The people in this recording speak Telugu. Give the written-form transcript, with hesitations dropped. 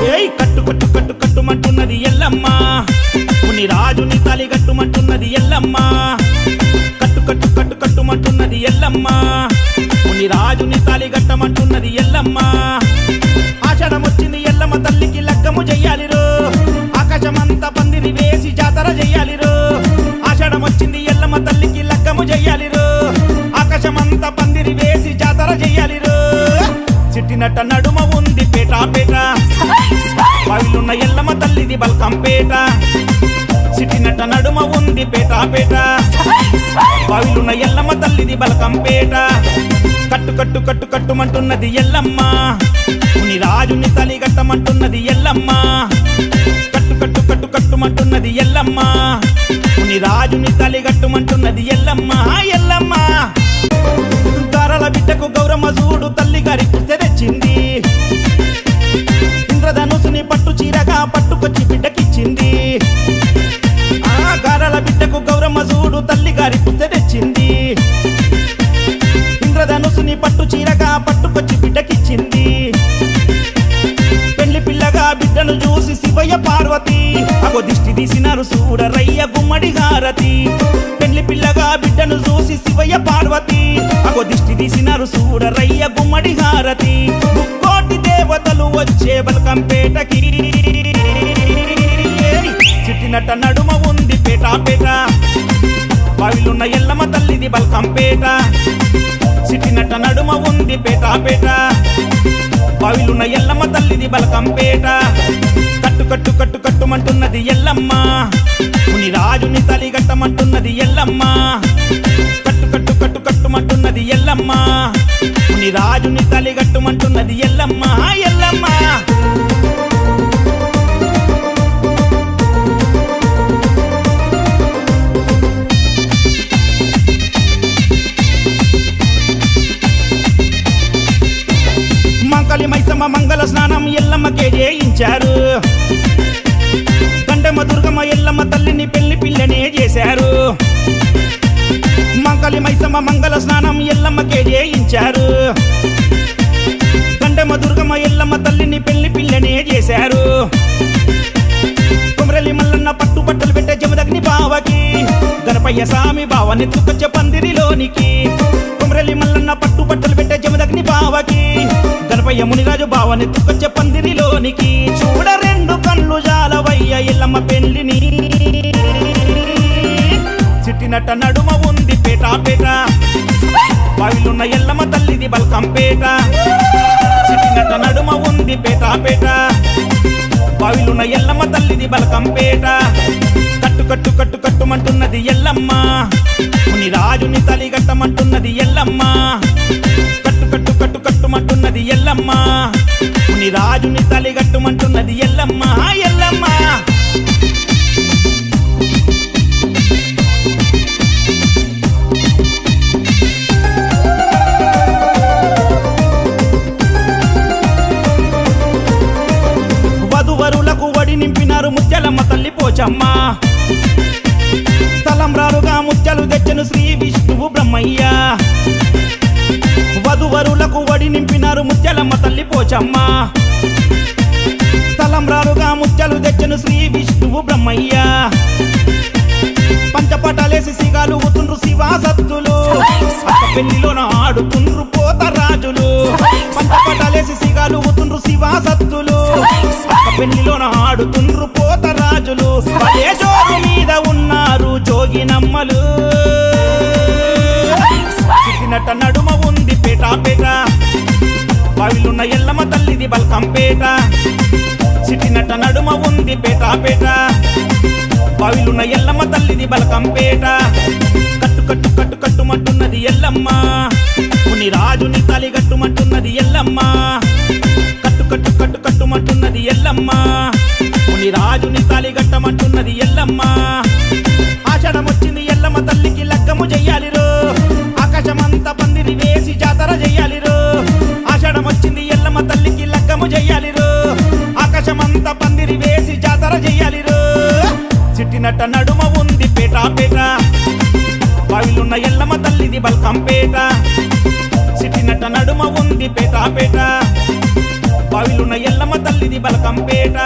ఏయ్ కట్టు కట్టు కట్టు కట్టుమంటున్నది ఎల్లమ్మ, ముని రాజుని తాలి కట్టుమంటున్నది ఎల్లమ్మ. కట్టు కట్టు కట్టు కట్టుమంటున్నది ఎల్లమ్మ, ముని రాజుని తాలి కట్టమంటున్నది ఎల్లమ్మ. ఆషాఢం వచ్చింది ఎల్లమ్మ తల్లికి లగ్గము చెయ్యాలిరో, ఆకాశమంతా పందిరి వేసి జాతర చెయ్యాలిరో. ఆషాఢం వచ్చింది ఎల్లమ్మ తల్లికి లగ్గము చెయ్యాలిరో, ఆకాశమంతా పందిరి వేసి జాతర చెయ్యాలిరో. చిట్టినట్ట నడుమ ఉంది పేట పేట, బావిలున్న ఎల్లమ్మ తల్లిది బల్కంపేట. చిట్టినట్ట నడుమ ఉంది పేట పేట, బావిలున్న ఎల్లమ్మ తల్లిది బల్కంపేట. కట్టు కట్టు కట్టు కట్టుమంటున్నది ఎల్లమ్మ, ముని రాజుని తలి కట్టమంటున్నది ఎల్లమ్మ. కట్టు కట్టు కట్టు కట్టుమంటున్నది ఎల్లమ్మ, ముని రాజుని తలి కట్టుమంటున్నది ఎల్లమ్మ. ఎల్లమ్మ గారాల బిడ్డకు గౌరమ్మ చూడు తల్లి గారి పుస్తె తెచ్చింది. ఇంద్రధనుసుని పట్టు చీరగా పట్టుకొచ్చి బిడ్డకిచ్చింది. ఆ గారాల బిడ్డకు గౌరమ్మ చూడు తల్లి గారి పుస్తె తెచ్చింది. ఇంద్రధనుసుని పట్టు చీరగా పట్టుకొచ్చి బిడ్డకిచ్చింది. పెళ్లి పిల్లగా బిడ్డను చూసి శివయ్య పార్వతి అగో దిష్టి తీసినారు చూడరయ్య గుమ్మడి హారతి. పెళ్లి పిల్లగా బిడ్డను చూసి శివయ్య పార్వతి అగో దిష్టి తీసినారు చూడరయ్య గుమ్మడి హారతి. ముక్కోటి దేవతలు వచ్చే బల్కంపేటకి, చిట్టినట్ట నడుమ ఉంది పేట పేట, బావిలున్న ఎల్లమ్మ తల్లిది బల్కంపేట. చిట్టినట్ట నడుమ ఉంది పేట పేట, బావిలున్న ఎల్లమ్మ తల్లిది బల్కంపేట. కట్టు కట్టు కట్టు కట్టుమంటున్నది ఎల్లమ్మ, ముని రాజుని తలి కట్టమంటున్నది ఎల్లమ్మ. కట్టు కట్టు కట్టు కట్టుమంటున్నది ఎల్లమ్మ, ముని రాజుని తలి కట్టుమంటున్నది ఎల్లమ్మ. ఎల్లమ్మ మంకలి మైసమ్మ మంగళ స్నానం ఎల్లమ్మకే చేయించారు. గండమ్మ దుర్గమ్మ ఎల్లమ్మ తల్లిని పెళ్లి పిల్లనే చేశారు. మంకలి మైసమ్మ మంగళ స్నానం ఎల్లమ్మకే చేయించారు. గండమ్మ దుర్గమ్మ ఎల్లమ్మ తల్లిని పెళ్లి పిల్లనే చేశారు. కొమరలి మల్లన్న పట్టు బట్టలు పెట్టే జమదగ్ని బావకి, గణపయ్య స్వామి బావనెత్తుకొచ్చే పందిరిలోనికి. కొమరలి మల్లన్న పట్టు బట్టలు పెట్టే జమదగ్ని బావకి, గణపయ్య మునిరాజు బావనెత్తుకొచ్చే పందిరిలోనికి. చూడ రెండు కళ్ళు జాలవయ్య ఎల్లమ్మ పెళ్లిని, చిట్టినట్ట నడుమ ఉంది పేట పేట, బావిలున్న ఎల్లమ్మ తల్లిది బల్కంపేట. చిట్టినట్ట నడుమ ఉంది పేట పేట, బావిలున్న ఎల్లమ్మ తల్లిది బల్కంపేట. కట్టు కట్టు కట్టు కట్టుమంటున్నది ఎల్లమ్మ, ముని రాజుని తలి కట్టమంటున్నది ఎల్లమ్మ. కట్టు కట్టు కట్టు కట్టుమంటున్నది ఎల్లమ్మ, ముని రాజుని తలి కట్టుమంటున్నది ఎల్లమ్మ. ఎల్లమ్మ వధువరులకు వడి నింపినారు ముత్యాలమ్మ తల్లి పోచమ్మ. తలంబ్రాలుగా ముత్యాలు తెచ్చను శ్రీ విష్ణువు బ్రహ్మయ్య. వధువరులకు వడి నింపినారు ముత్యాలమ్మ తల్లి పోచమ్మ. తలంబ్రాలుగా ముత్యాలు తెచ్చను శ్రీ విష్ణువు బ్రహ్మయ్య. పంచపటాలేసి సిగాలు ఊతుండ్రు శివాసత్తులు, పెళ్లిలోన ఆడుతుండ్రు పోతరాజులు. పంచపటాలేసి సిగాలు ఊతుండ్రు శివాసత్తులు, పెళ్లిలోన ఆడుతుండ్రు పోతరాజులు. అదే జోగు మీద ఉన్నారు జోగినమ్మలు, చిట్టినట్ట నడుమ ఉంది పేట పేట, బావిలున్న ఎల్లమ్మ తల్లిది బల్కంపేట. చిట్టినట్ట నడుమ ఉంది పేట పేట, బావిలున్న ఎల్లమ్మ తల్లిది బల్కంపేట. కట్టు కట్టు కట్టు కట్టుమంటున్నది ఎల్లమ్మ, ముని రాజుని తలి కట్టుమంటున్నది ఎల్లమ్మ. కట్టు కట్టు కట్టు కట్టుమంటున్నది ఎల్లమ్మ, ముని రాజుని తాలి కట్టమంటున్నది ఎల్లమ్మ. ఆషాఢం వచ్చింది ఎల్లమ్మ తల్లికి లగ్గము చెయ్యాలిరో, ఆకాశమంతా పందిరి వేసి జాతర చెయ్యాలిరో. ఆషాఢం వచ్చింది ఎల్లమ్మ తల్లికి లగ్గము చెయ్యాలిరో, ఆకాశమంతా పందిరి వేసి జాతర చెయ్యాలిరో. చిట్టినట్ట నడుమ ఉంది పేట పేట, బావిలున్న ఎల్లమ్మ తల్లిది బల్కంపేట. చిట్టినట్ట నడుమ ఉంది పేట పేట, బావిలున్న ఎల్లమ్మ తల్లిది బలకంపేట